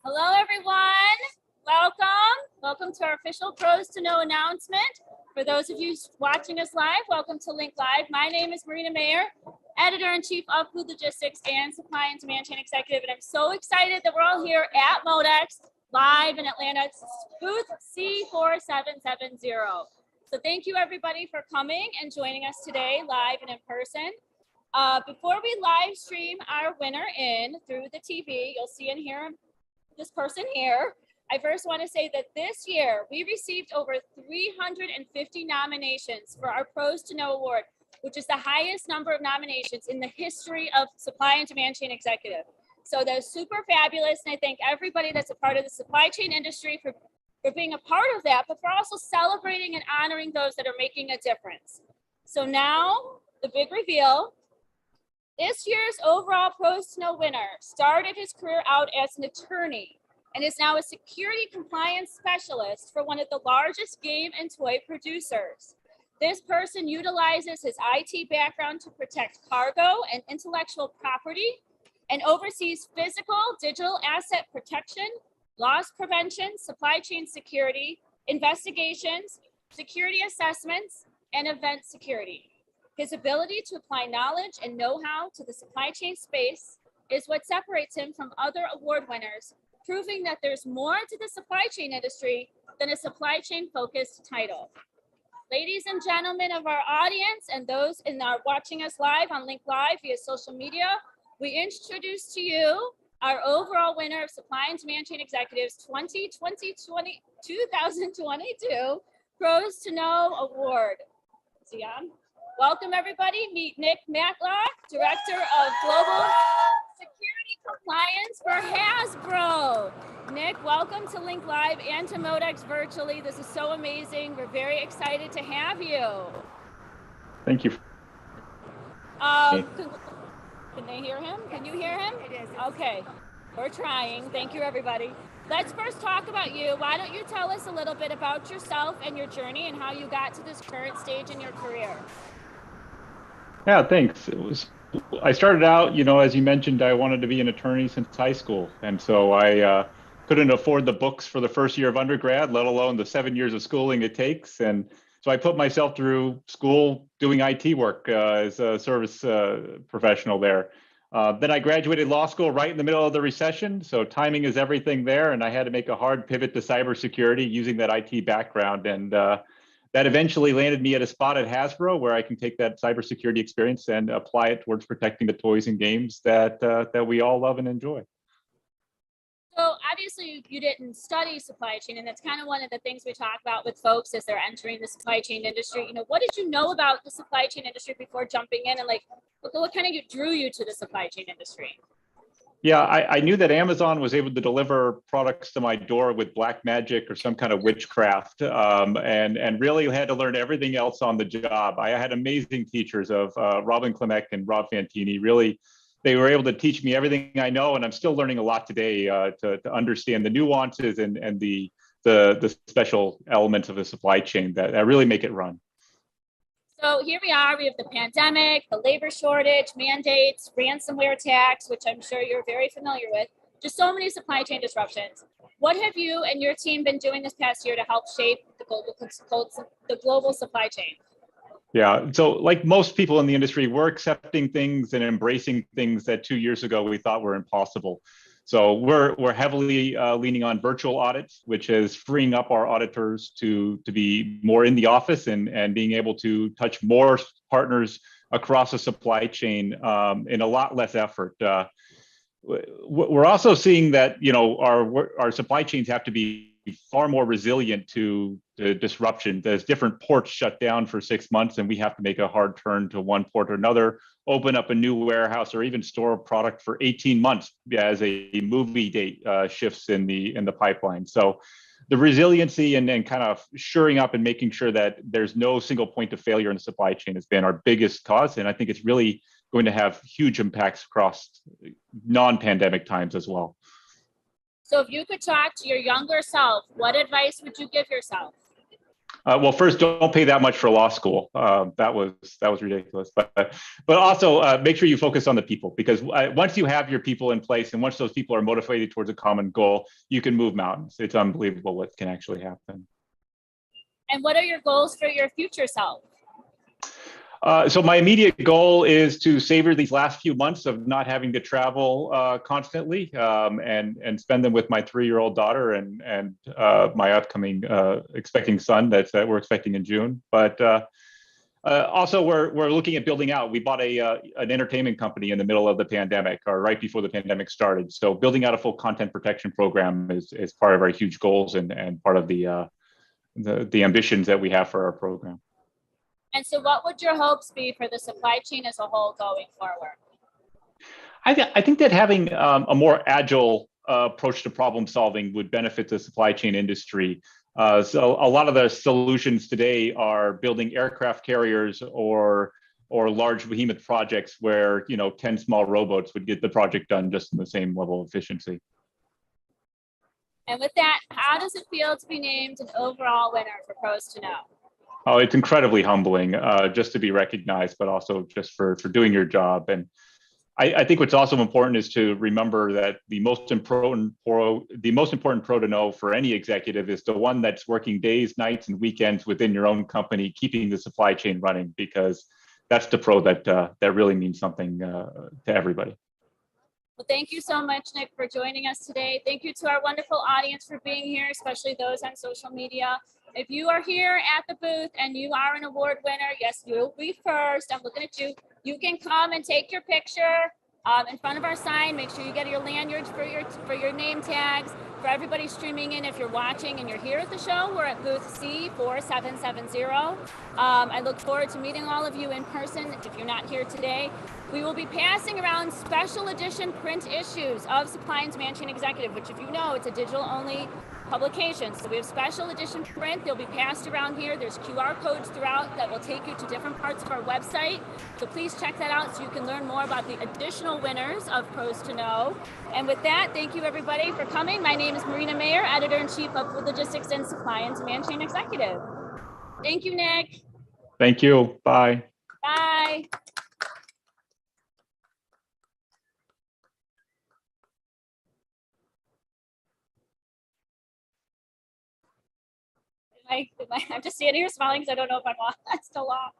Hello, everyone. Welcome to our official Pros to Know announcement. For those of you watching us live, welcome to Link Live. My name is Marina Mayer, Editor-in-Chief of Food Logistics and Supply and Demand Chain Executive, and I'm so excited that we're all here at MODEX, live in Atlanta, booth C4770. So thank you, everybody, for coming and joining us today, live and in person. Before we live stream our winner in through the TV, you'll see and hear this person here. I first want to say that this year we received over 350 nominations for our Pros to Know Award, which is the highest number of nominations in the history of Supply and Demand Chain Executive. So that's super fabulous, and I thank everybody that's a part of the supply chain industry for being a part of that, but for also celebrating and honoring those that are making a difference. So now the big reveal. This year's overall Pros to Know winner started his career out as an attorney and is now a security compliance specialist for one of the largest game and toy producers. This person utilizes his IT background to protect cargo and intellectual property and oversees physical, digital asset protection, loss prevention, supply chain security, investigations, security assessments, and event security. His ability to apply knowledge and know-how to the supply chain space is what separates him from other award winners, proving that there's more to the supply chain industry than a supply chain focused title. Ladies and gentlemen of our audience and those watching us live on Link Live via social media, we introduce to you our overall winner of Supply and Demand Chain Executives 2022 Pros to Know Award. See ya. Welcome, everybody. Meet Nick Matlock, Director of Global Security Compliance for Hasbro. Nick, welcome to Link Live and to MODEX virtually. This is so amazing. We're very excited to have you. Thank you. Can they hear him? Can you hear him? It is. Okay, we're trying. Thank you, everybody. Let's first talk about you. Why don't you tell us a little bit about yourself and your journey and how you got to this current stage in your career? Yeah, thanks. I started out, as you mentioned, I wanted to be an attorney since high school. And so I couldn't afford the books for the first year of undergrad, let alone the 7 years of schooling it takes. And so I put myself through school doing IT work as a service professional there. Then I graduated law school right in the middle of the recession. So timing is everything there. And I had to make a hard pivot to cybersecurity using that IT background. And that eventually landed me at a spot at Hasbro where I can take that cybersecurity experience and apply it towards protecting the toys and games that we all love and enjoy. So obviously you didn't study supply chain, and that's kind of one of the things we talk about with folks as they're entering the supply chain industry. What did you know about the supply chain industry before jumping in, and what kind of drew you to the supply chain industry? Yeah, I knew that Amazon was able to deliver products to my door with black magic or some kind of witchcraft, and really had to learn everything else on the job. I had amazing teachers of Robin Klimek and Rob Fantini. Really, they were able to teach me everything I know, and I'm still learning a lot today to understand the nuances and the special elements of the supply chain that really make it run. So here we are, we have the pandemic, the labor shortage, mandates, ransomware attacks, which I'm sure you're very familiar with, just so many supply chain disruptions. What have you and your team been doing this past year to help shape the global supply chain? Yeah, so like most people in the industry, we're accepting things and embracing things that 2 years ago we thought were impossible. So we're heavily leaning on virtual audits, which is freeing up our auditors to be more in the office and being able to touch more partners across the supply chain in a lot less effort. We're also seeing that our supply chains have to be far more resilient to the disruption. There's different ports shut down for 6 months, and we have to make a hard turn to one port or another, open up a new warehouse, or even store a product for 18 months as a movie date shifts in the pipeline. So the resiliency and kind of shoring up and making sure that there's no single point of failure in the supply chain has been our biggest cause. And I think it's really going to have huge impacts across non-pandemic times as well. So if you could talk to your younger self, what advice would you give yourself? Well, first, don't pay that much for law school. That was ridiculous. But also make sure you focus on the people, because once you have your people in place and once those people are motivated towards a common goal, you can move mountains. It's unbelievable what can actually happen. And what are your goals for your future self? So my immediate goal is to savor these last few months of not having to travel constantly, and spend them with my 3-year-old daughter and my upcoming expecting son that we're expecting in June. But also we're looking at building out. We bought an entertainment company in the middle of the pandemic, or right before the pandemic started. So building out a full content protection program is part of our huge goals and part of the ambitions that we have for our program. And so what would your hopes be for the supply chain as a whole going forward? I think that having a more agile approach to problem solving would benefit the supply chain industry. So a lot of the solutions today are building aircraft carriers or large behemoth projects where 10 small rowboats would get the project done just in the same level of efficiency. And with that, how does it feel to be named an overall winner for Pros to Know? Oh, it's incredibly humbling just to be recognized, but also just for doing your job. And I think what's also important is to remember that the most important pro to know for any executive is the one that's working days, nights, and weekends within your own company, keeping the supply chain running, because that's the pro that really means something to everybody. Well, thank you so much, Nick, for joining us today. Thank you to our wonderful audience for being here, especially those on social media. If you are here at the booth and you are an award winner, yes, you'll be first. I'm looking at you. You can come and take your picture in front of our sign. Make sure you get your lanyards for your name tags. For everybody streaming in, if you're watching and you're here at the show, we're at booth C4770. I look forward to meeting all of you in person if you're not here today. We will be passing around special edition print issues of Supply and Demand Chain Executive, which, if you know, it's a digital-only publication. So we have special edition print. They'll be passed around here. There's QR codes throughout that will take you to different parts of our website. So please check that out so you can learn more about the additional winners of Pros to Know. And with that, thank you everybody for coming. My name is Marina Mayer, Editor-in-Chief of Food Logistics and Supply and Demand Chain Executive. Thank you, Nick. Thank you. Bye. Bye. I'm just standing here smiling because I don't know if I'm still off.